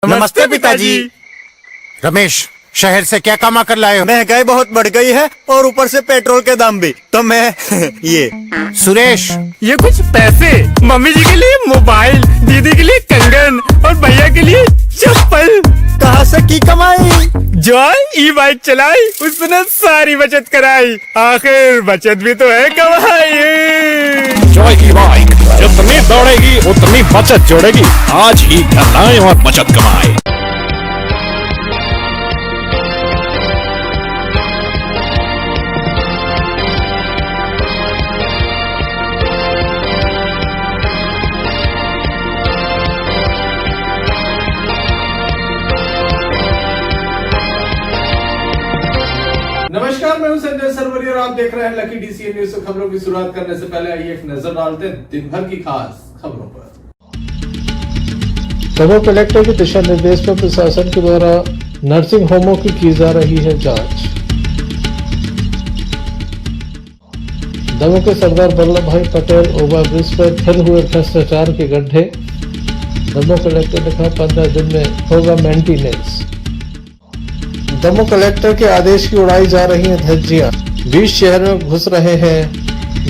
नमस्ते पिताजी। रमेश, शहर से क्या कमा कर लाए हो? महंगाई बहुत बढ़ गई है और ऊपर से पेट्रोल के दाम भी, तो मैं ये। सुरेश, ये कुछ पैसे मम्मी जी के लिए मोबाइल, दीदी के लिए कंगन और भैया के लिए चप्पल। कहाँ से की कमाई? जो ई बाइक चलाई उसने सारी बचत कराई, आखिर बचत भी तो है कमाई। जॉय की बाइक जितनी दौड़ेगी उतनी बचत जोड़ेगी। आज ही घर लाएं और बचत कमाएं। नमस्कार, मैं हूं संजय सरवरी और आप देख रहे हैं लकी डीसीएन न्यूज। खबरों की शुरुआत करने से पहले आइए एक नजर डालते हैं दिन भर की खास खबरों पर। दमोह कलेक्टर के दिशा निर्देश पर प्रशासन के द्वारा नर्सिंग होमों की जा रही है जांच। दमोह के सरदार वल्लभ भाई पटेल ओवरब्रिज पर फिर हुए भ्रष्टाचार के गड्ढे। दमोह कलेक्टर ने कहा 15 दिन में होगा मेंटेनेंस। दमोह कलेक्टर के आदेश की उड़ाई जा रही हैं धज्जियां। 20 शहर में घुस रहे हैं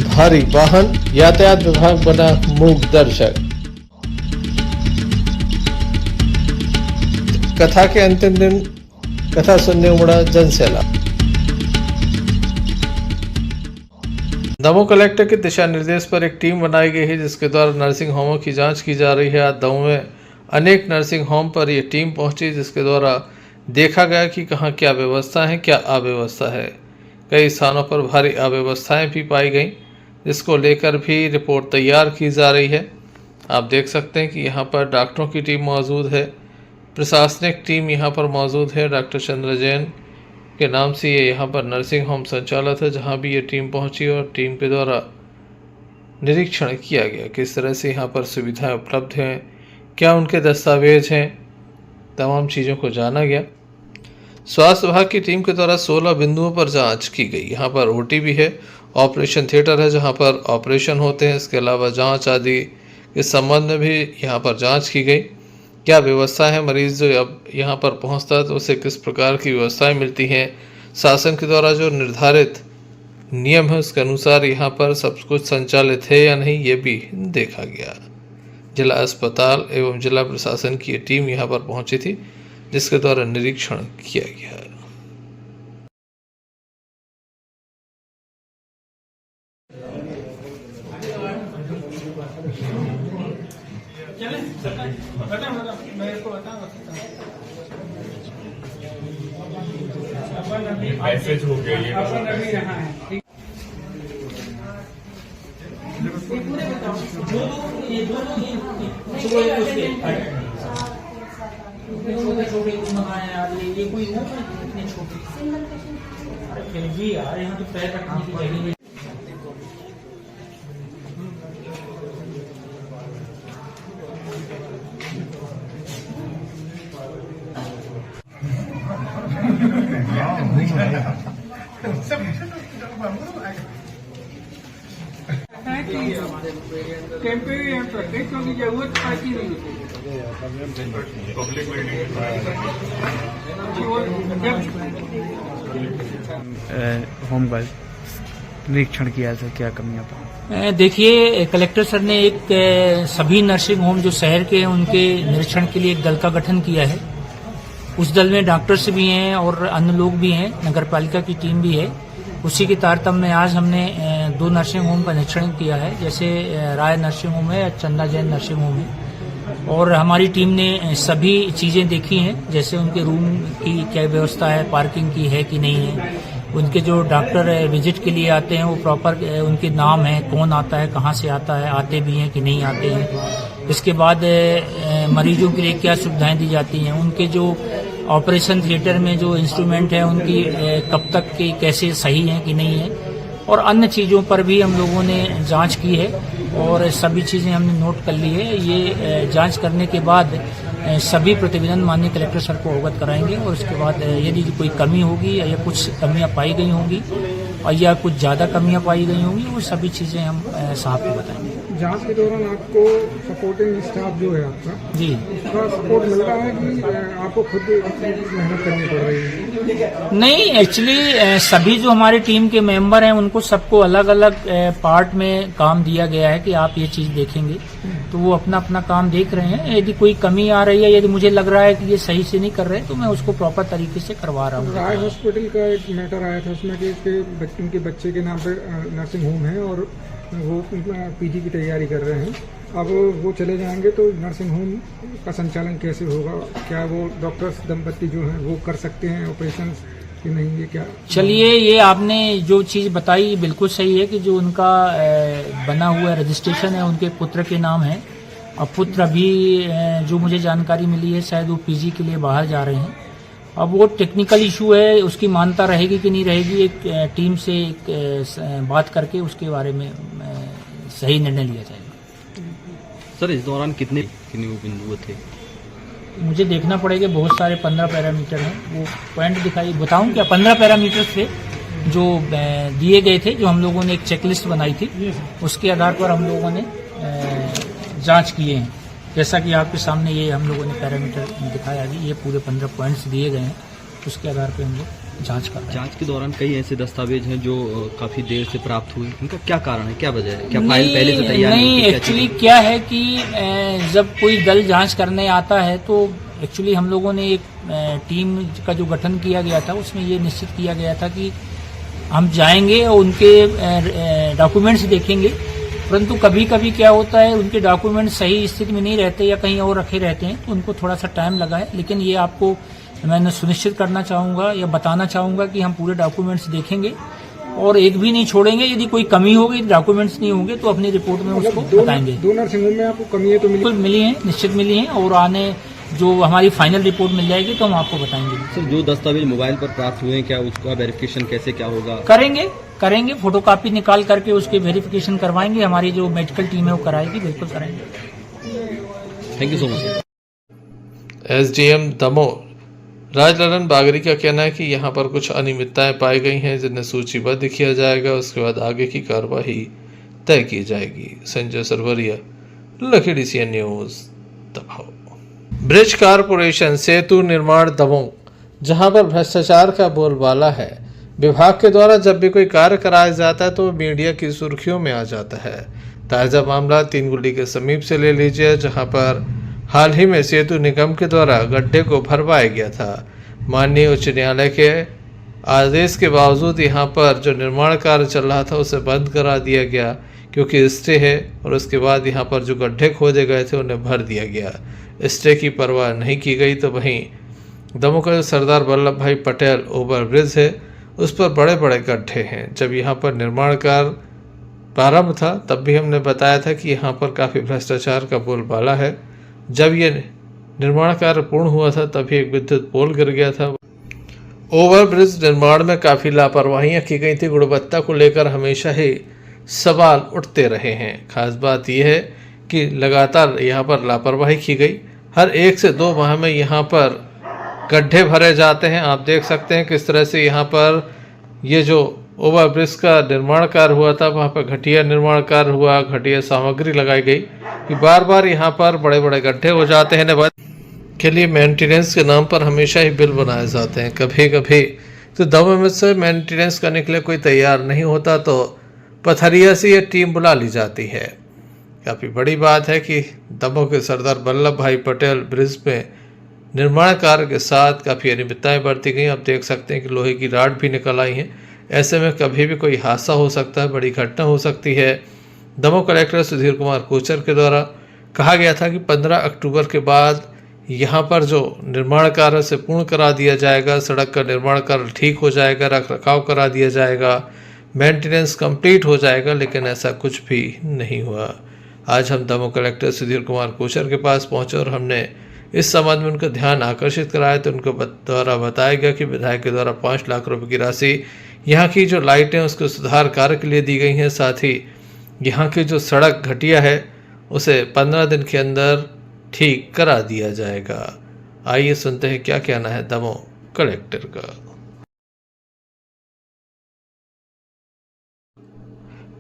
भारी वाहन, यातायात विभाग बना मूक दर्शक। कथा के अंतिम दिन कथा सुनने उमड़ा जनसैलाब। दमोह कलेक्टर के दिशा निर्देश पर एक टीम बनाई गई है जिसके द्वारा नर्सिंग होमों की जांच की जा रही है। आज दमोह में अनेक नर्सिंग होम पर यह टीम पहुंची जिसके द्वारा देखा गया कि कहाँ क्या व्यवस्था है, क्या अव्यवस्था है। कई स्थानों पर भारी अव्यवस्थाएं भी पाई गई जिसको लेकर भी रिपोर्ट तैयार की जा रही है। आप देख सकते हैं कि यहाँ पर डॉक्टरों की टीम मौजूद है, प्रशासनिक टीम यहाँ पर मौजूद है। डॉक्टर चंद्र जैन के नाम से ये यहाँ पर नर्सिंग होम संचालित है जहाँ भी ये टीम पहुँची और टीम के द्वारा निरीक्षण किया गया किस तरह से यहाँ पर सुविधाएँ उपलब्ध हैं, क्या उनके दस्तावेज हैं, तमाम चीज़ों को जाना गया। स्वास्थ्य विभाग की टीम के द्वारा 16 बिंदुओं पर जांच की गई। यहाँ पर ओटी भी है, ऑपरेशन थिएटर है जहाँ पर ऑपरेशन होते हैं। इसके अलावा जांच आदि इस संबंध में भी यहाँ पर जांच की गई। क्या व्यवस्था है, मरीज जो अब यहाँ पर पहुँचता है तो उसे किस प्रकार की व्यवस्थाएं मिलती हैं, शासन के द्वारा जो निर्धारित नियम है उसके अनुसार यहाँ पर सब कुछ संचालित है या नहीं, ये भी देखा गया। जिला अस्पताल एवं जिला प्रशासन की टीम यहाँ पर पहुंची थी जिसके द्वारा निरीक्षण किया गया। मैसेज हो गया ये छोटे छोटे मंगाए यार, ये कोई रूम है इतने छोटे? अरे फिर भी यार यहाँ तो पैर रखने की जगह नहीं। टेम्परेरी है, प्रोटेक्शन की जरूरत पड़ती नहीं होती। होम का निरीक्षण किया था, क्या कमियां पाई? देखिए, कलेक्टर सर ने एक सभी नर्सिंग होम जो शहर के हैं उनके निरीक्षण के लिए एक दल का गठन किया है। उस दल में डॉक्टर्स भी हैं और अन्य लोग भी हैं, नगर पालिका की टीम भी है। उसी के तारतम्य में आज हमने 2 नर्सिंग होम का निरीक्षण किया है, जैसे राय नर्सिंग होम है, चंदा जैन नर्सिंग होम है। और हमारी टीम ने सभी चीजें देखी हैं, जैसे उनके रूम की क्या व्यवस्था है, पार्किंग की है कि नहीं है, उनके जो डॉक्टर विजिट के लिए आते हैं वो प्रॉपर उनके नाम है, कौन आता है, कहाँ से आता है, आते भी हैं कि नहीं आते हैं। इसके बाद मरीजों के लिए क्या सुविधाएं दी जाती हैं, उनके जो ऑपरेशन थिएटर में जो इंस्ट्रूमेंट है उनकी कब तक के कैसे सही हैं कि नहीं है, और अन्य चीज़ों पर भी हम लोगों ने जांच की है और सभी चीज़ें हमने नोट कर ली है। ये जांच करने के बाद सभी प्रतिवेदन माननीय कलेक्टर सर को अवगत कराएंगे और उसके बाद यदि कोई कमी होगी या कुछ कमियां पाई गई होंगी और या कुछ ज़्यादा कमियां पाई गई होंगी वो सभी चीज़ें हम साहब को बताएंगे। जांच के दौरान आपको सपोर्टिंग स्टाफ जो है आपका जी उसका सपोर्ट मिल रहा है कि आपको खुद मेहनत करनी पड़ रही है? नहीं, एक्चुअली सभी जो हमारी टीम के मेंबर हैं उनको सबको अलग अलग पार्ट में काम दिया गया है कि आप ये चीज देखेंगे, तो वो अपना अपना काम देख रहे हैं। यदि कोई कमी आ रही है, यदि मुझे लग रहा है कि ये सही से नहीं कर रहे, तो मैं उसको प्रॉपर तरीके से करवा रहा हूँ। राय हॉस्पिटल का एक मैटर आया था उसमें कि उनके बच्चे के नाम पे नर्सिंग होम है और वो पीजी की तैयारी कर रहे हैं। अब वो चले जाएंगे तो नर्सिंग होम का संचालन कैसे होगा? क्या वो डॉक्टर्स दंपत्ति जो हैं वो कर सकते हैं ऑपरेशन कि नहीं? ये क्या? चलिए, ये आपने जो चीज बताई बिल्कुल सही है कि जो उनका बना हुआ रजिस्ट्रेशन है उनके पुत्र के नाम है। अब पुत्र अभी जो मुझे जानकारी मिली है शायद वो पीजी के लिए बाहर जा रहे हैं। अब वो टेक्निकल इशू है, उसकी मान्यता रहेगी कि नहीं रहेगी, एक टीम से एक बात करके उसके बारे में सही निर्णय लिया जाएगा। सर, इस दौरान कितने बिंदु थे? मुझे देखना पड़ेगा, बहुत सारे 15 पैरामीटर हैं। वो पॉइंट दिखाई बताऊं क्या? 15 पैरामीटर थे जो दिए गए थे, जो हम लोगों ने एक चेकलिस्ट बनाई थी, उसके आधार पर हम लोगों ने जांच किए हैं। जैसा कि आपके सामने ये हम लोगों ने पैरामीटर दिखाया कि ये पूरे 15 पॉइंट्स दिए गए हैं, उसके आधार पर हम लोग जांच कर रहे हैं। जांच के दौरान कई ऐसे दस्तावेज हैं जो काफी देर से प्राप्त हुए, इनका क्या कारण है, क्या वजह है? क्या फाइल पहले से तैयार नहीं, एक्चुअली क्या है कि जब कोई दल जांच करने आता है तो एक्चुअली हम लोगों ने एक टीम का जो गठन किया गया था उसमें ये निश्चित किया गया था कि हम जाएंगे और उनके डॉक्यूमेंट्स देखेंगे, परंतु कभी कभी क्या होता है उनके डॉक्यूमेंट सही स्थिति में नहीं रहते या कहीं और रखे रहते हैं, तो उनको थोड़ा सा टाइम लगा है। लेकिन ये आपको मैं सुनिश्चित करना चाहूँगा या बताना चाहूँगा कि हम पूरे डॉक्यूमेंट्स देखेंगे और एक भी नहीं छोड़ेंगे। यदि कोई कमी होगी, डॉक्यूमेंट्स नहीं होंगे, तो अपनी रिपोर्ट में उसको बताएंगे। दो नर्सिंग होम में आपको कमी है तो बिल्कुल मिली है, निश्चित मिली है, और आने जो हमारी फाइनल रिपोर्ट मिल जाएगी तो हम आपको बताएंगे। सर, जो दस्तावेज मोबाइल पर प्राप्त हुए हैं, क्या उसका वेरिफिकेशन कैसे क्या होगा? करेंगे फोटोकॉपी निकाल करके उसके वेरिफिकेशन करवाएंगे। हमारी जो मेडिकल टीम है वो कराएगी, बिल्कुल करेंगे। Thank you so much. SDM Damoh Rajlalan Bagri का कहना है कि यहाँ पर कुछ अनियमितताएं पाई गई हैं जिन्हें सूचीबद्ध किया जाएगा, उसके बाद आगे की कार्रवाई तय की जाएगी। Sanjay Sarwaria, lucky DCN news, Damoh. Bridge corporation सेतु निर्माण दमोह, जहां पर भ्रष्टाचार का बोलबाला है। विभाग के द्वारा जब भी कोई कार्य कराया जाता है तो मीडिया की सुर्खियों में आ जाता है। ताज़ा मामला 3 गुल्ली के समीप से ले लीजिए, जहां पर हाल ही में सेतु निगम के द्वारा गड्ढे को भरवाया गया था। माननीय उच्च न्यायालय के आदेश के बावजूद यहाँ पर जो निर्माण कार्य चल रहा था उसे बंद करा दिया गया, क्योंकि स्टे है, और उसके बाद यहाँ पर जो गड्ढे खोदे गए थे उन्हें भर दिया गया। स्टे की परवाह नहीं की गई। तो वहीं दमोह का सरदार वल्लभ भाई पटेल ओवर ब्रिज है, उस पर बड़े बड़े गड्ढे हैं। जब यहाँ पर निर्माण कार्य प्रारंभ था तब भी हमने बताया था कि यहाँ पर काफ़ी भ्रष्टाचार का बोलबाला है। जब ये निर्माण कार्य पूर्ण हुआ था तभी एक विद्युत पोल गिर गया था। ओवर ब्रिज निर्माण में काफ़ी लापरवाहियाँ की गई थी। गुणवत्ता को लेकर हमेशा ही सवाल उठते रहे हैं। खास बात यह है कि लगातार यहाँ पर लापरवाही की गई। हर 1 से 2 माह में यहाँ पर गड्ढे भरे जाते हैं। आप देख सकते हैं किस तरह से यहाँ पर ये जो ओवर ब्रिज का निर्माण कार्य हुआ था वहाँ पर घटिया निर्माण कार्य हुआ, घटिया सामग्री लगाई गई कि बार बार यहाँ पर बड़े बड़े गड्ढे हो जाते हैं। के लिए मेंटेनेंस के नाम पर हमेशा ही बिल बनाए जाते हैं। कभी कभी तो दमोह में से मेंटेनेंस करने के लिए कोई तैयार नहीं होता तो पथरिया से ये टीम बुला ली जाती है। काफ़ी बड़ी बात है कि दमोह के सरदार वल्लभ भाई पटेल ब्रिज में निर्माण कार्य के साथ काफ़ी अनियमितताएं बरती गई। आप देख सकते हैं कि लोहे की राड भी निकल आई हैं। ऐसे में कभी भी कोई हादसा हो सकता है, बड़ी घटना हो सकती है। दमोह कलेक्टर सुधीर कुमार कोचर के द्वारा कहा गया था कि 15 अक्टूबर के बाद यहाँ पर जो निर्माण कार्य से पूर्ण करा दिया जाएगा, सड़क का निर्माण कार्य ठीक हो जाएगा, रख रखाव करा दिया जाएगा, मेंटेनेंस कंप्लीट हो जाएगा, लेकिन ऐसा कुछ भी नहीं हुआ। आज हम दमोह कलेक्टर सुधीर कुमार कोचर के पास पहुँचे और हमने इस संबंध में उनका ध्यान आकर्षित कराया तो उनको द्वारा बताया गया कि विधायक के द्वारा 5 लाख रुपए की राशि यहाँ की जो लाइटें उसके सुधार कार्य के लिए दी गई हैं। साथ ही यहाँ की जो सड़क घटिया है उसे 15 दिन के अंदर ठीक करा दिया जाएगा। आइए सुनते हैं क्या कहना है दमोह कलेक्टर का।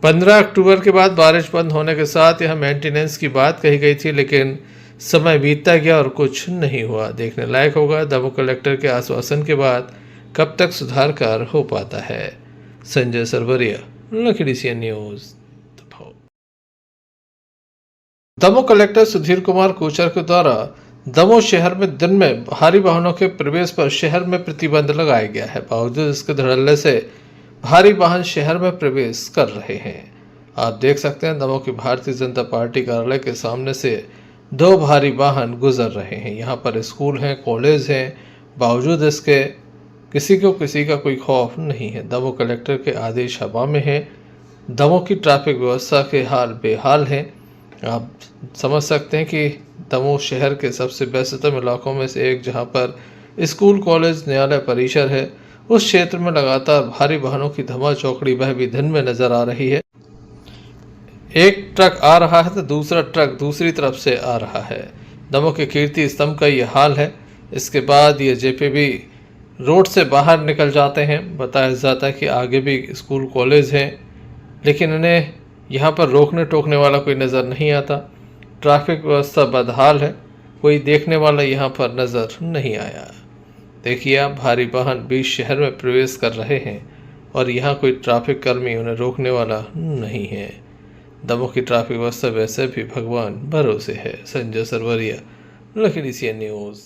15 अक्टूबर के बाद बारिश बंद होने के साथ यह मेंटेनेंस की बात कही गई थी, लेकिन समय बीतता गया और कुछ नहीं हुआ। देखने लायक होगा दमोह कलेक्टर के आश्वासन के बाद कब तक सुधार कार्य हो पाता है। Sanjay Sarwaria, lucky DCN news. Damoh collector Sudhir Kumar Kochar के द्वारा दमोह शहर में दिन में भारी वाहनों के प्रवेश पर शहर में प्रतिबंध लगाया गया है। बावजूद इसके धड़ल्ले से भारी वाहन शहर में प्रवेश कर रहे हैं। आप देख सकते हैं दमोह की भारतीय जनता पार्टी कार्यालय के सामने से 2 भारी वाहन गुजर रहे हैं। यहाँ पर स्कूल हैं, कॉलेज हैं, बावजूद इसके किसी का कोई खौफ नहीं है। दमोह कलेक्टर के आदेश हवा में है। दमोह की ट्रैफिक व्यवस्था के हाल बेहाल हैं। आप समझ सकते हैं कि दमोह शहर के सबसे व्यस्ततम इलाकों में से एक, जहां पर स्कूल, कॉलेज, न्यायालय, परिसर है, उस क्षेत्र में लगातार भारी वाहनों की धमा चौकड़ी वह भी दिन में नजर आ रही है। एक ट्रक आ रहा है तो दूसरा ट्रक दूसरी तरफ से आ रहा है। दमोह के कीर्ति स्तंभ का ये हाल है। इसके बाद ये JPB रोड से बाहर निकल जाते हैं। बताया जाता है कि आगे भी स्कूल, कॉलेज हैं, लेकिन इन्हें यहाँ पर रोकने टोकने वाला कोई नज़र नहीं आता। ट्रैफिक व्यवस्था बदहाल है, कोई देखने वाला यहाँ पर नज़र नहीं आया। देखिए आप, भारी वाहन बीच शहर में प्रवेश कर रहे हैं और यहाँ कोई ट्रैफिक कर्मी उन्हें रोकने वाला नहीं है। दमोह की ट्रैफिक व्यवस्था वैसे भी भगवान भरोसे है। Sanjay Sarwaria, lucky DCN news.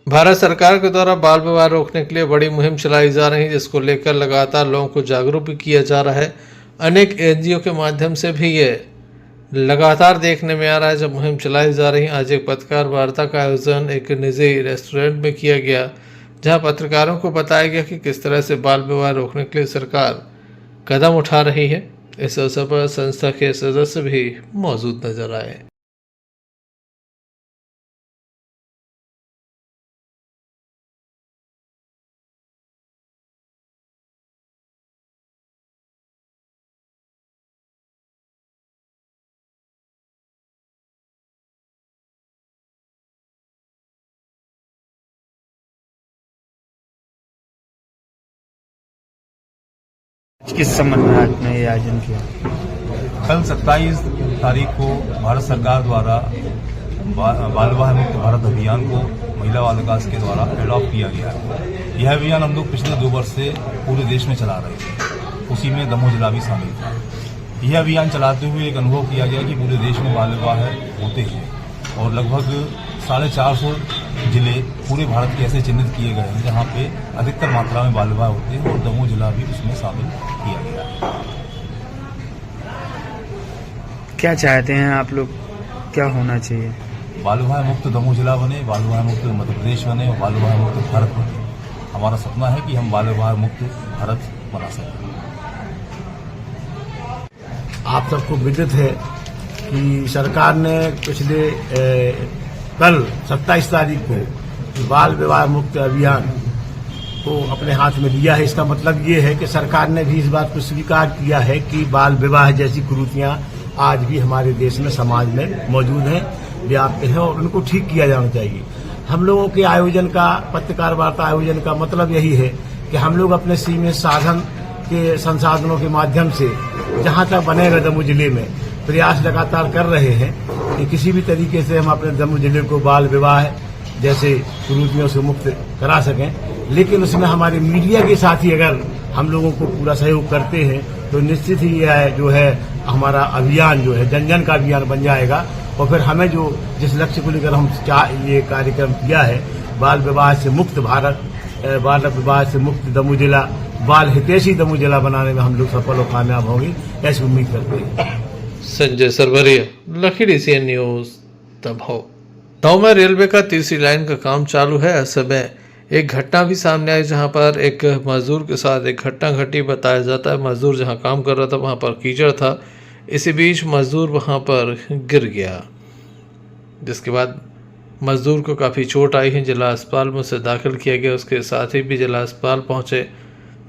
Bharat सरकार के द्वारा बाल विवाह रोकने के लिए बड़ी मुहिम चलाई जा रही है, जिसको लेकर लगातार लोगों को जागरूक भी किया जा रहा है। अनेक NGO के माध्यम से भी ये लगातार देखने में आ रहा है जब मुहिम चलाई जा रही है। आज एक पत्रकार वार्ता का आयोजन एक निजी रेस्टोरेंट में किया गया, जहां पत्रकारों को बताया गया कि किस तरह से बाल विवाह रोकने के लिए सरकार कदम उठा रही है। इस अवसर पर संस्था के सदस्य भी मौजूद नजर आए। किस संबंध में आपने ये आयोजन किया? कल 27 तारीख को भारत सरकार द्वारा बाल विवाह मुक्त भारत अभियान को महिला बाल विकास के द्वारा एडॉप्ट किया गया है। यह अभियान हम लोग पिछले 2 वर्ष से पूरे देश में चला रहे थे, उसी में दमोह जिला भी शामिल था। यह अभियान चलाते हुए एक अनुभव किया गया कि पूरे देश में बाल विवाह होते हैं और लगभग 450 जिले पूरे भारत के ऐसे चिन्हित किए गए हैं जहाँ पे अधिकतर मात्रा में बाल विवाह होते हैं और दमोह जिला भी उसमें शामिल किया गया है। क्या चाहते हैं आप लोग, क्या होना चाहिए? बाल विवाह मुक्त दमोह जिला बने, बाल विवाह मुक्त मध्य प्रदेश बने और बाल विवाह मुक्त भारत बने। हमारा सपना है कि हम बाल विवाह मुक्त भारत बना सकें। आप सबको विदित है कि सरकार ने पिछले कल 27 तारीख को बाल विवाह मुक्त अभियान को अपने हाथ में लिया है। इसका मतलब ये है कि सरकार ने भी इस बात को स्वीकार किया है कि बाल विवाह जैसी कुरीतियां आज भी हमारे देश में, समाज में मौजूद हैं, व्याप्त हैं और उनको ठीक किया जाना चाहिए। हम लोगों के आयोजन का, पत्रकार वार्ता आयोजन का मतलब यही है कि हम लोग अपने सीमित साधन के संसाधनों के माध्यम से जहां तक बनेगा दमोह जिले में प्रयास लगातार कर रहे हैं कि किसी भी तरीके से हम अपने दमोह जिले को बाल विवाह जैसे कुरीतियों से मुक्त करा सकें। लेकिन उसमें हमारे मीडिया के साथ ही अगर हम लोगों को पूरा सहयोग करते हैं तो निश्चित ही यह जो है हमारा अभियान जो है जन जन का अभियान बन जाएगा। और फिर हमें जो जिस लक्ष्य को लेकर हम ये कार्यक्रम किया है, बाल विवाह से मुक्त भारत, बाल विवाह से मुक्त दमोह जिला, बाल हितैषी दमोह जिला बनाने में हम लोग सफल और कामयाब होंगे, ऐसी उम्मीद करते हैं। Sanjay Sarwaria, lucky DCN news, Damoh में रेलवे का तीसरी लाइन का काम चालू है। ऐसे में एक घटना भी सामने आई जहां पर एक मजदूर के साथ एक घटना घटी। बताया जाता है मजदूर जहां काम कर रहा था वहां पर कीचड़ था। इसी बीच मजदूर वहां पर गिर गया, जिसके बाद मजदूर को काफ़ी चोट आई है। जिला अस्पताल में उसे दाखिल किया गया। उसके साथी भी जिला अस्पताल पहुंचे,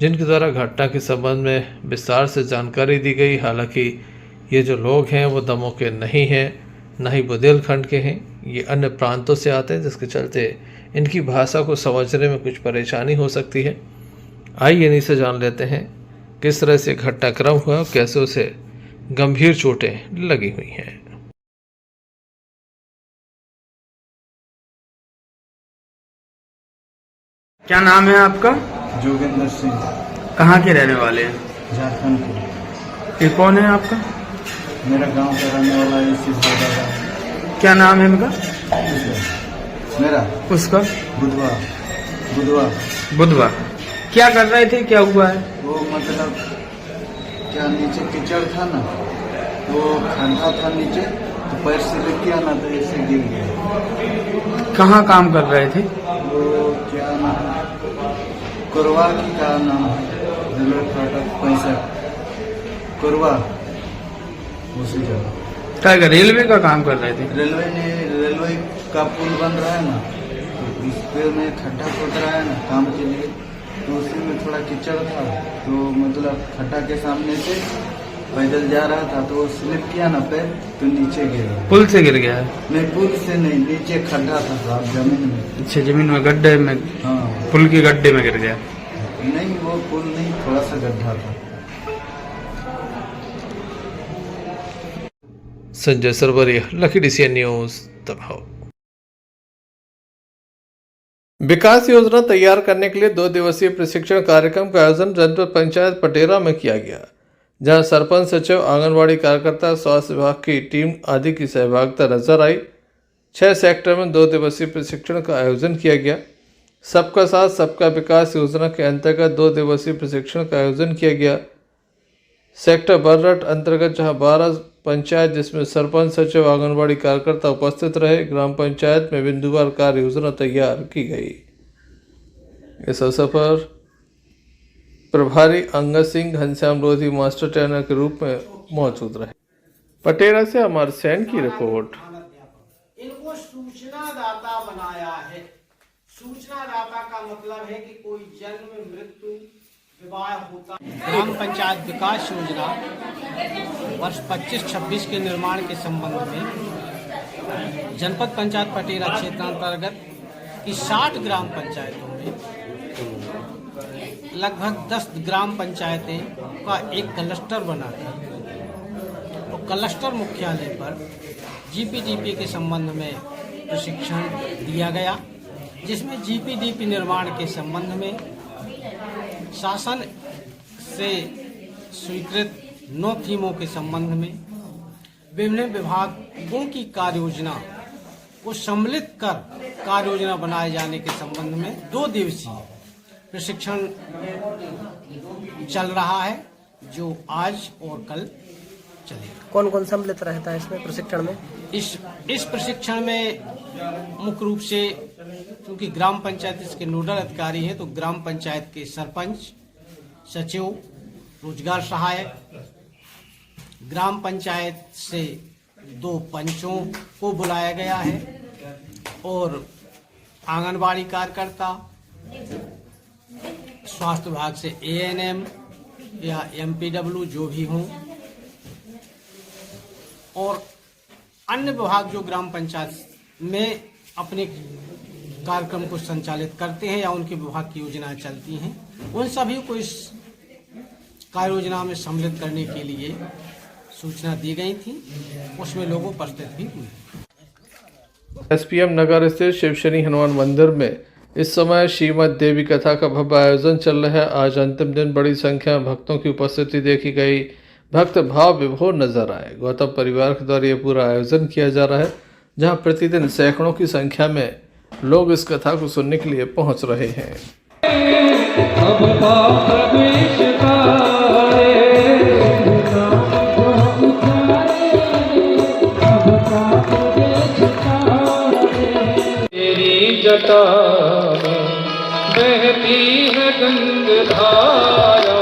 जिनके द्वारा घटना के संबंध में विस्तार से जानकारी दी गई। हालांकि ये जो लोग हैं वो दमोह के नहीं हैं, न ही बुंदेलखंड के हैं, ये अन्य प्रांतों से आते हैं, जिसके चलते इनकी भाषा को समझने में कुछ परेशानी हो सकती है। आइए इन्हीं से जान लेते हैं किस तरह से घटनाक्रम हुआ और कैसे उसे गंभीर चोटें लगी हुई हैं। क्या नाम है आपका? जोगेंद्र सिंह। कहाँ के रहने वाले हैं? झारखंड के। ये कौन है आपका? मेरा गांव का रहने वाला है सिद्धोदा। क्या नाम है इनका? मेरा उसका? बुधवा। क्या कर रहे थे, क्या हुआ है? वो मतलब क्या नीचे कीचड़ था ना, वो खड्डा था नीचे, तो पैर से लिप किया ना तो ऐसे गिर गया। कहाँ काम कर रहे थे? वो क्या नाम, कोरवा की का नाम है, रेलवे फाटक 65 कोरवा, उसी जगह। क्या रेलवे का काम कर रहे थे? रेलवे का पुल बन रहा है ना, तो इस पे में खड्डा खोद रहा है ना काम के लिए, तो उसी में थोड़ा कीचड़ था, तो मतलब खड्डा के सामने से पैदल जा रहा था तो वो स्लिप किया ना पैर, तो नीचे गिर गया। पुल से गिर गया है? नहीं, पुल से नहीं, नीचे खड्डा था साहब, जमीन में। अच्छा, जमीन में गड्ढे में? हाँ, पुल के गड्ढे में गिर गया? नहीं, वो पुल नहीं, थोड़ा सा गड्ढा था। Sanjay Sarwaria, lucky DCN news, दबाव। विकास योजना तैयार करने के लिए 2 दिवसीय प्रशिक्षण कार्यक्रम का आयोजन जनपद पंचायत पटेरा में किया गया, जहां सरपंच, सचिव, आंगनबाड़ी कार्यकर्ता, स्वास्थ्य विभाग की टीम आदि की सहभागिता नजर आई। 6 सेक्टर में 2 दिवसीय प्रशिक्षण का आयोजन किया गया। सबका साथ सबका विकास योजना के अंतर्गत 2 दिवसीय प्रशिक्षण का आयोजन किया गया। सेक्टर बररट अंतर्गत जहां 12 पंचायत जिसमें सरपंच, सचिव, आंगनबाड़ी कार्यकर्ता उपस्थित रहे, ग्राम पंचायत में बिंदुवार कार्य योजना तैयार की गई। इस अवसर पर प्रभारी अंगद सिंह घनश्याम लोधी मास्टर ट्रेनर के रूप में मौजूद रहे। पटेरा से अमर सेन की रिपोर्ट। इनको सूचना दाता बनाया है। सूचना दाता का मतलब है कि कोई जन्म, मृत्यु, विवाह होता। ग्राम पंचायत विकास योजना वर्ष 25-26 के निर्माण के संबंध में जनपद पंचायत पटेरा क्षेत्रांतर्गत की 60 ग्राम पंचायतों में लगभग 10 ग्राम पंचायतें का एक क्लस्टर बना था। तो क्लस्टर मुख्यालय पर GPDP के संबंध में प्रशिक्षण दिया गया, जिसमें GPDP निर्माण के संबंध में शासन से स्वीकृत 9 थीमों के संबंध में विभिन्न विभागों की कार्य योजना को सम्मिलित कर कार्य योजना बनाए जाने के संबंध में 2 दिवसीय प्रशिक्षण चल रहा है, जो आज और कल चलेगा। कौन कौन सम्मिलित रहता है इसमें प्रशिक्षण में? इस प्रशिक्षण में मुख्य रूप से, क्योंकि ग्राम पंचायत इसके नोडल अधिकारी हैं, तो ग्राम पंचायत के सरपंच, सचिव, रोजगार सहायक, ग्राम पंचायत से 2 पंचों को बुलाया गया है और आंगनबाड़ी कार्यकर्ता, स्वास्थ्य विभाग से ANM या MPW जो भी हों, और अन्य विभाग जो ग्राम पंचायत में अपने कार्यक्रम को संचालित करते हैं या उनके विभाग की योजनाएं चलती हैं, उन सभी को इस कार्य योजना में सम्मिलित करने के लिए सूचना दी गई थी। उसमें लोग उपस्थित भी हुए। SPM नगर स्थित शिव शनि हनुमान मंदिर में इस समय श्रीमद देवी कथा का भव्य आयोजन चल रहा है। आज अंतिम दिन बड़ी संख्या में भक्तों की उपस्थिति देखी गई। भक्त भाव विभोर नजर आए। गौतम परिवार के द्वारा यह पूरा आयोजन किया जा रहा है, जहां प्रतिदिन सैकड़ों की संख्या में लोग इस कथा को सुनने के लिए पहुंच रहे हैं। तेरी जटा में बहती है गंगाधारा,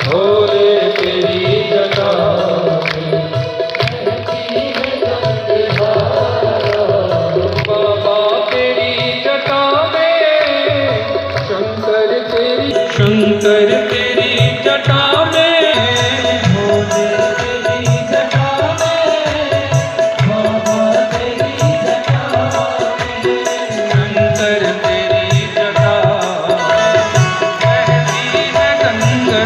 भोरे तेरी जटा में बहती है गंगाधारा, बाबा तेरी जटा में, शंकर तेरी जटा में, भोले तेरी जटा में, बाबा तेरी जटा में, शंकर तेरी जटा बहती है गंगा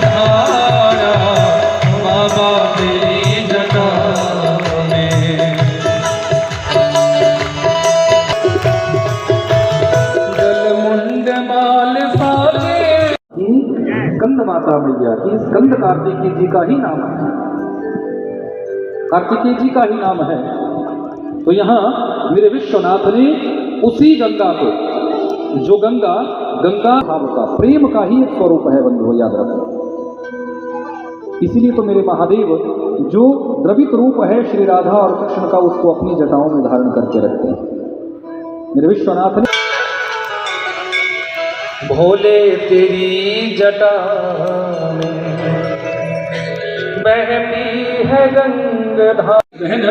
माता मैया की स्कंद कार्तिकेय जी का ही नाम है, कार्तिकेय जी का ही नाम है। तो यहाँ मेरे विश्वनाथ ने उसी गंगा को, जो गंगा भाव का, प्रेम का ही एक स्वरूप है बंधु, याद रखो। इसीलिए तो मेरे महादेव जो द्रवित रूप है श्री राधा और कृष्ण का, उसको अपनी जटाओं में धारण करके रखते हैं। मेरे विश्वनाथ ने भोले तेरी जटा में बहती है गंगा। बहन,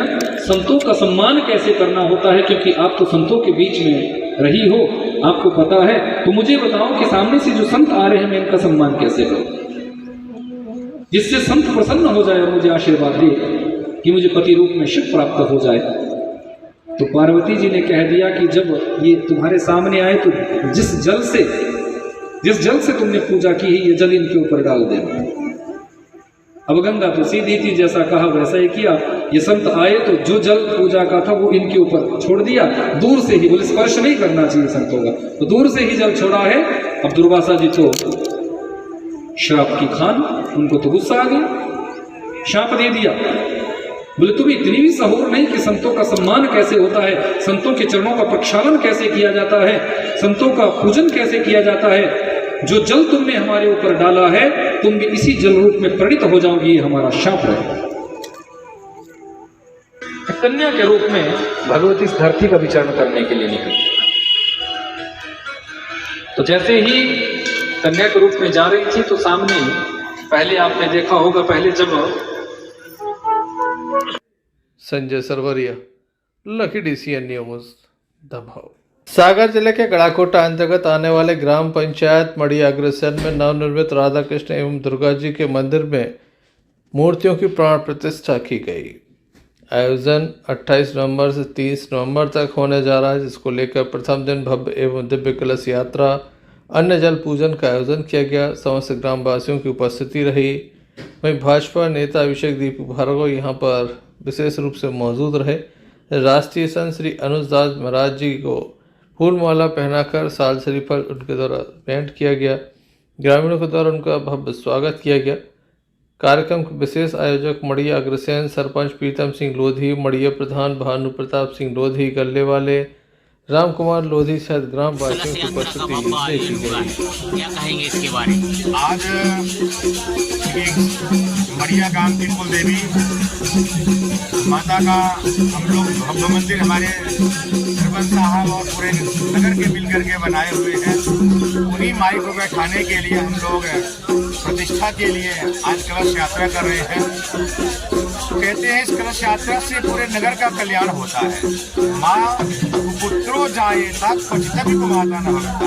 संतों का सम्मान कैसे करना होता है, क्योंकि आप तो संतों के बीच में रही हो, आपको पता है। तो मुझे बताओ कि सामने से जो संत आ रहे हैं, मैं इनका सम्मान कैसे करूं, जिससे संत प्रसन्न हो जाए और मुझे आशीर्वाद दे कि मुझे पति रूप में शिव प्राप्त हो जाए। तो पार्वती जी ने कह दिया कि जब ये तुम्हारे सामने आए तो जिस जल से तुमने पूजा की है, ये जल इनके ऊपर डाल देना। अब गंगा तो सीधी थी, जैसा कहा वैसा ही किया। ये संत आए तो जो जल पूजा का था वो इनके ऊपर छोड़ दिया, दूर से ही, बोले स्पर्श नहीं करना चाहिए संतों का, तो दूर से ही जल छोड़ा है। अब दुर्वासा जी तो श्राप की खान, उनको तो गुस्सा आ गया, शाप दे दिया। बोले तुम इतनी भी सहूर नहीं कि संतों का सम्मान कैसे होता है, संतों के चरणों का प्रक्षालन कैसे किया जाता है, संतों का पूजन कैसे किया जाता है। जो जल तुमने हमारे ऊपर डाला है, तुम भी इसी जल रूप में प्रणित हो जाओगी, ये हमारा शाप है। कन्या के रूप में भगवती इस धरती का विचरण करने के लिए निकली। तो जैसे ही कन्या के रूप में जा रही थी, तो सामने पहले आपने देखा होगा, पहले जब Sanjay Sarwaria, lucky DCN news, दबाव। सागर जिले के गड़ाकोटा अंतर्गत आने वाले ग्राम पंचायत मड़िया अग्रसेन में नवनिर्मित राधा कृष्ण एवं दुर्गा जी के मंदिर में मूर्तियों की प्राण प्रतिष्ठा की गई। आयोजन 28 नवंबर से 30 नवंबर तक होने जा रहा है, जिसको लेकर प्रथम दिन भव्य एवं दिव्य कलश यात्रा, अन्य जल पूजन का आयोजन किया गया। समस्त ग्रामवासियों की उपस्थिति रही। वहीं भाजपा नेता अभिषेक दीपू भार्गव यहाँ पर विशेष रूप से मौजूद रहे। राष्ट्रीय संत श्री अनुज दास महाराज जी को फूलमाला पहनाकर साल शरीफा उनके द्वारा भेंट किया गया। ग्रामीणों के द्वारा उनका भव्य स्वागत किया गया। कार्यक्रम के विशेष आयोजक मड़िया अग्रसेन, सरपंच प्रीतम सिंह लोधी, मड़िया प्रधान भानु प्रताप सिंह लोधी, गल्ले वाले राम कुमार लोधी सहित ग्राम वासियों की उपस्थिति देखी गई। क्या कहेंगे इसके बारे में? आज मड़िया गांव की कुल देवी माता का हम लोग भव्य मंदिर हमारे सरपंच साहब और पूरे नगर के मिलकर के बनाए हुए हैं। उन्हीं माई को बैठाने के लिए हम लोग प्रतिष्ठा के लिए आज कलश यात्रा कर रहे हैं। कहते हैं इस कलश यात्रा से पूरे नगर का कल्याण होता है। माँ पुत्रो जाए तक पचता भी को माता न होता।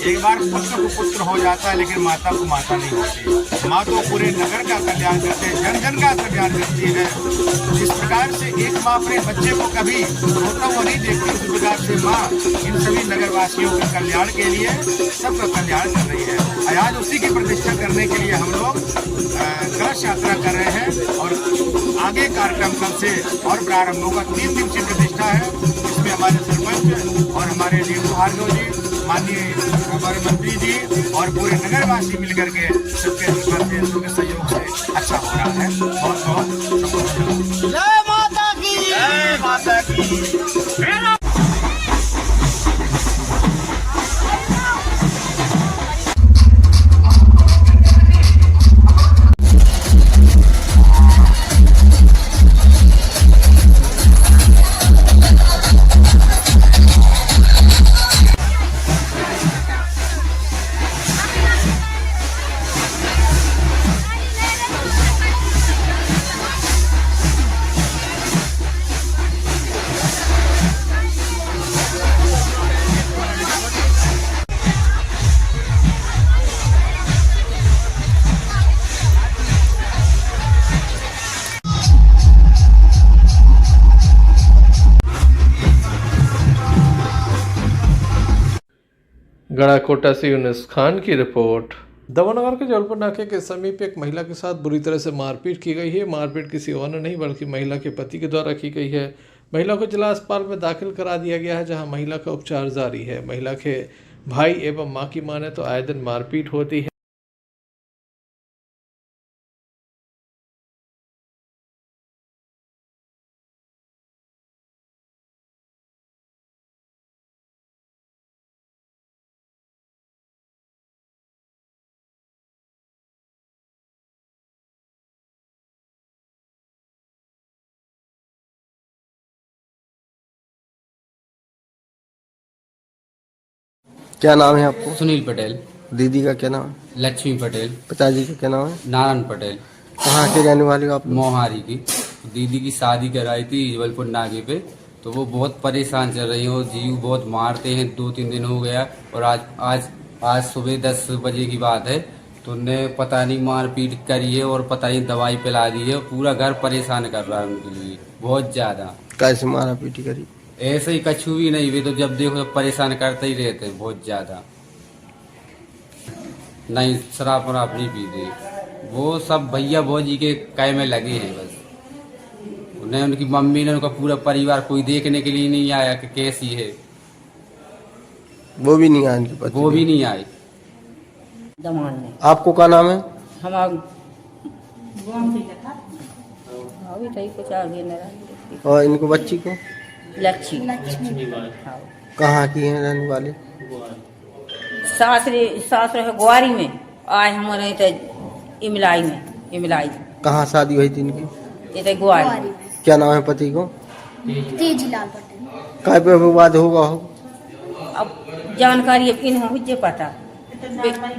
एक बार पुत्र को पुत्र हो जाता है, लेकिन माता को माता नहीं होती। माँ तो पूरे नगर का कल्याण करते हैं, जन जन का कल्याण करती है। जिस प्रकार से एक माँ अपने बच्चे को कभी रोता हुआ नहीं देखती, उस प्रकार से माँ इन सभी नगरवासियों के कल्याण के लिए सबका कल्याण कर रही है। आज उसी की प्रतिष्ठा करने के लिए हम लोग कलश यात्रा कर रहे हैं और आगे कार्यक्रम कल से और प्रारंभ होगा। 3 दिवसीय प्रतिष्ठा है। इसमें हमारे सरपंच और हमारे दीपू भार्गव जी, माननीय हमारे मंत्री जी और पूरे नगरवासी मिलकर के सबके सहयोग से अच्छा हो रहा है। बहुत बहुत जय माता की, जय माता की। गड़ाकोटा से यूनुस खान की रिपोर्ट। दमनगर के जौलपुर नाके के समीप एक महिला के साथ बुरी तरह से मारपीट की गई है। मारपीट किसी और ने नहीं बल्कि महिला के पति के द्वारा की गई है। महिला को जिला अस्पताल में दाखिल करा दिया गया है, जहां महिला का उपचार जारी है। महिला के भाई एवं मां की माने तो आए दिन मारपीट होती है। क्या नाम है आपको? सुनील पटेल। दीदी का क्या नाम है? लक्ष्मी पटेल। पिताजी का क्या नाम है? नारायण पटेल। कहाँ के रहने वाले हो आप? मोहारी की। दीदी की शादी कराई थी जबलपुर नाके पे, तो वो बहुत परेशान चल रही है और जीव बहुत मारते हैं। 2-3 दिन हो गया और आज सुबह 10 बजे की बात है, तो उनने पता नहीं मारपीट करी है और पता नहीं दवाई पिला दी है। पूरा घर परेशान कर रहा है उनके लिए बहुत ज्यादा। कैसे मारा पीटी करी? ऐसे ही कछु भी नहीं, वे तो जब देखो परेशान करते ही रहते हैं बहुत ज्यादा। नहीं शराब वराब नहीं पीते, वो सब भैया भौजी के कै में लगे हैं बस। उन्हें उनकी मम्मी ने, उनका पूरा परिवार कोई देखने के लिए नहीं आया कि कैसी है। वो भी नहीं आए? वो भी नहीं आए। आपको क्या नाम है? और इनको बच्ची को? लक्ष्मी। कहाँ की है रहने वाले? सासुर है ग्वारी में, आए हमारे इमलाई में। इमलाई कहाँ शादी हुई थी इनकी? ये ग्वारी। क्या नाम है पति को? तेजीलाल पटेल। काय पे विवाद होगा? अब जानकारी अब इन मुझे पता,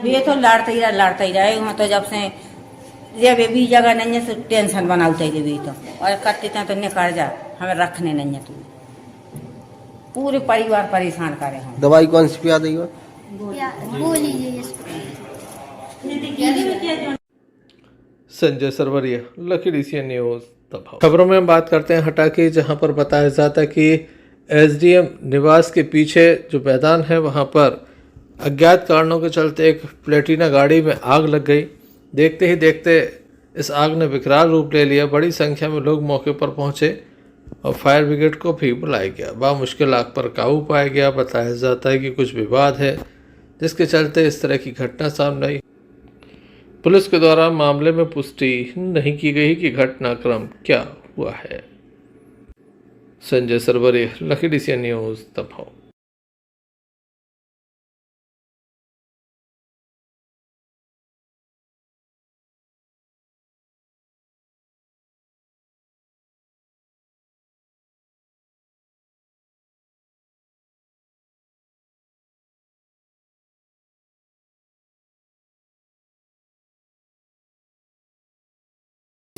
वे तो लड़ते ही रहे वहाँ। तो जब से जब भी जगह नहीं है तो टेंशन बनाते ही भी तो, और करते थे तो निकल जा, हमें रखने नहीं है। तो पूरे परिवार परेशान करे हम। दवाई कौन सी पिया देगा? Sanjay Sarwaria, lucky DCN news दबाव। खबरों में हम बात करते हैं हटा के, जहां पर बताया जाता है कि एसडीएम निवास के पीछे जो मैदान है वहां पर अज्ञात कारणों के चलते एक प्लेटिना गाड़ी में आग लग गई। देखते ही देखते इस आग ने विकराल रूप ले लिया। बड़ी संख्या में लोग मौके पर पहुंचे और फायर ब्रिगेड को भी बुलाया गया। बामुश्किल आग पर काबू पाया गया। बताया जाता है कि कुछ विवाद है जिसके चलते इस तरह की घटना सामने आई। पुलिस के द्वारा मामले में पुष्टि नहीं की गई कि घटनाक्रम क्या हुआ है। Sanjay Sarwaria, lucky DCN news दबाव।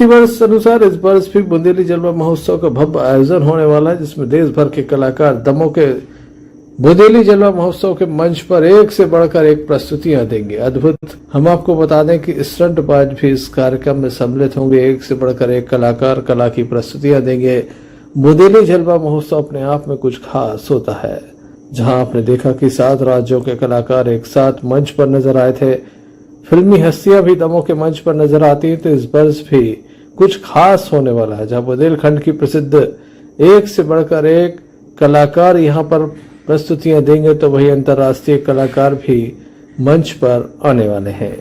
वर्ष अनुसार इस वर्ष भी बुंदेली जलवा महोत्सव का भव्य आयोजन होने वाला है, जिसमें देश भर के कलाकार दमों के बुंदेली जलवा महोत्सव के मंच पर एक से बढ़कर एक प्रस्तुतियां देंगे। अद्भुत। हम आपको बता दें कि स्टंटबाज भी इस कार्यक्रम में सम्मिलित होंगे। एक से बढ़कर एक कलाकार कला की प्रस्तुतियां देंगे। बुंदेली जलवा महोत्सव अपने आप में कुछ खास होता है, जहां आपने देखा कि 7 राज्यों के कलाकार एक साथ मंच पर नजर आए थे। फिल्मी हस्तियां भी दमों के मंच पर नजर आती हैं। तो इस वर्ष भी कुछ खास होने वाला है, जहां बुंदेलखंड की प्रसिद्ध एक से बढ़कर एक कलाकार यहां पर प्रस्तुतियां देंगे, तो वही अंतर्राष्ट्रीय कलाकार भी मंच पर आने वाले हैं।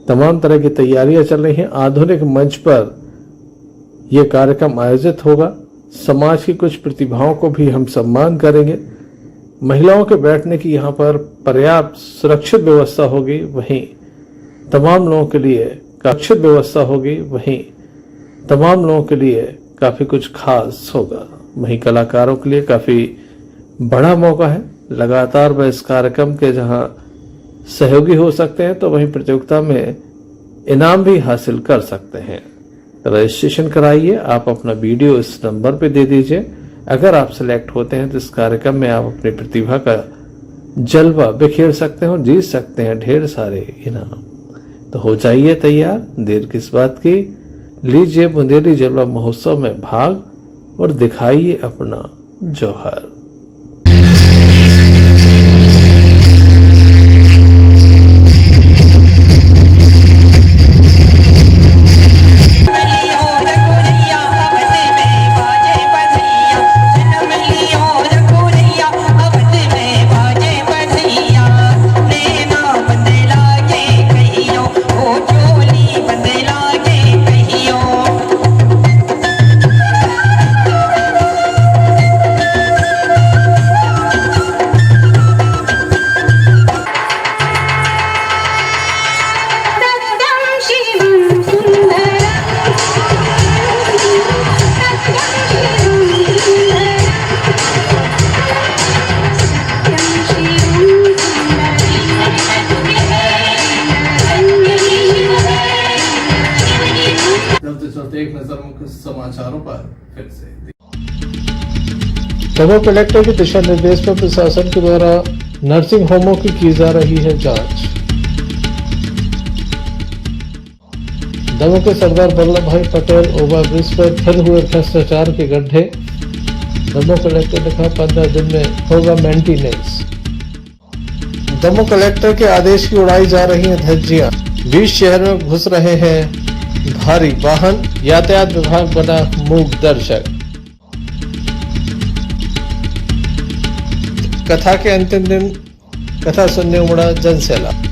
तमाम तरह की तैयारियां चल रही हैं। आधुनिक मंच पर यह कार्यक्रम आयोजित होगा। समाज की कुछ प्रतिभाओं को भी हम सम्मान करेंगे। महिलाओं के बैठने की यहाँ पर पर्याप्त सुरक्षित व्यवस्था होगी। वहीं तमाम लोगों के लिए सुरक्षित व्यवस्था होगी। वहीं तमाम लोगों के लिए काफी कुछ खास होगा। वहीं कलाकारों के लिए काफी बड़ा मौका है। लगातार वह इस कार्यक्रम के जहां सहयोगी हो सकते हैं, तो वहीं प्रतियोगिता में इनाम भी हासिल कर सकते हैं। रजिस्ट्रेशन कराइए। आप अपना वीडियो इस नंबर पे दे दीजिए। अगर आप सिलेक्ट होते हैं तो इस कार्यक्रम में आप अपनी प्रतिभा का जलवा बिखेर सकते हैं और जीत सकते हैं ढेर सारे इनाम। तो हो जाइए तैयार, देर किस बात की। लीजिए बुंदेली जलवा महोत्सव में भाग और दिखाइए अपना जौहर। दमोह कलेक्टर के दिशा निर्देश पर प्रशासन के द्वारा नर्सिंग होमों की जा रही है जांच। दमोह के सरदार वल्लभ भाई पटेल ओवरब्रिज पर फिर हुए भ्रष्टाचार के गड्ढे। दमोह कलेक्टर ने कहा 15 दिन में होगा मेंटेनेंस। दमोह कलेक्टर के आदेश की उड़ाई जा रही हैं धज्जियां। 20 शहर में घुस रहे हैं भारी वाहन, यातायात विभाग बना मूक दर्शक। कथा के अंतिम दिन कथा सुनने उमड़ा जनसैलाब।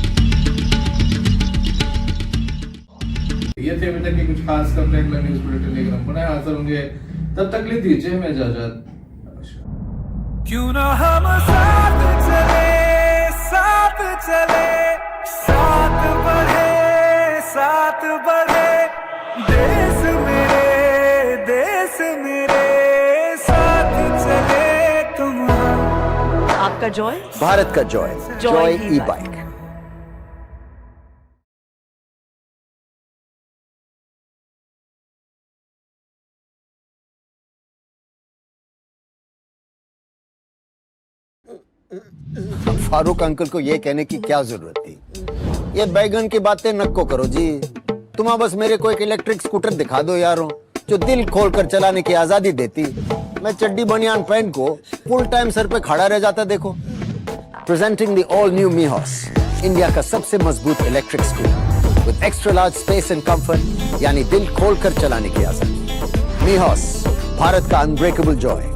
ये थे अभी तक की कुछ खास खबरें। अगला न्यूज़ बुलेटिन लेकर हम पुनः हाजिर होंगे, तब तक ले दीजिए हमें इजाजत। क्यों ना हम साथ चले, साथ चले, साथ बढ़े, देश मेरे साथ चले तुम। आपका जॉय, भारत का जॉय, जॉय ई बाइक। फारूक अंकल को ये कहने की क्या जरूरत थी? ये बैगन की बातें नको करो जी। तुम बस मेरे को एक इलेक्ट्रिक स्कूटर दिखा दो यारों, जो दिल खोल कर चलाने की आजादी देती। मैं चड्डी बनियान पहन को फुल टाइम सर पे खड़ा रह जाता। देखो, presenting the all new Mihos, India का सबसे मजबूत electric scooter with extra large space and comfort, यानी दिल खोल कर चलाने की आजादी। मीहॉस, भारत का अनब्रेकेबल जॉय।